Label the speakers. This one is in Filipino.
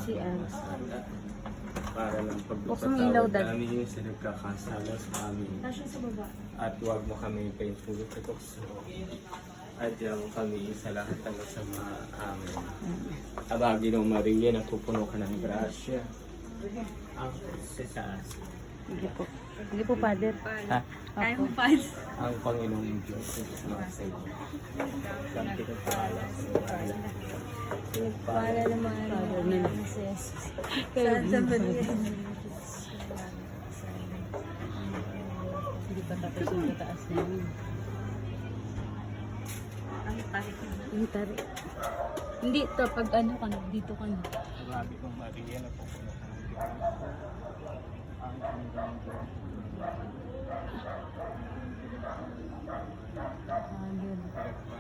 Speaker 1: Si Ans.
Speaker 2: Para lang
Speaker 1: Bukang ilaw,
Speaker 2: pagpapatawad
Speaker 1: Dad.
Speaker 2: namin sa nagkakasala sa amin.
Speaker 3: Tasya sa baba.
Speaker 2: At huwag mo kami painsulot sa tukso. At diyan mo kami sa lahat ng masama. Amen. Aba, Ginoo Maria, napupuno ka ng grasya. Ang sa taas.
Speaker 1: Sige po. Sige po, Father.
Speaker 2: Ha?
Speaker 3: Kaya mo pa.
Speaker 2: Ang Panginoong Diyos ay sa iyo. Santi ka pala sa iyo.
Speaker 3: Para naman.
Speaker 1: Father nila.
Speaker 3: Si Jesus.
Speaker 1: Kayo,
Speaker 3: Santa Maria.
Speaker 1: Hindi pa tapos yung tataas na yun.
Speaker 3: Ang tarik na.
Speaker 1: Yung tari. Hindi to, pag ano ka na, dito ka na.
Speaker 2: Sabi kong Maria, napupuno ka ng Diyos. Ang Panginoong Diyos.
Speaker 1: Father.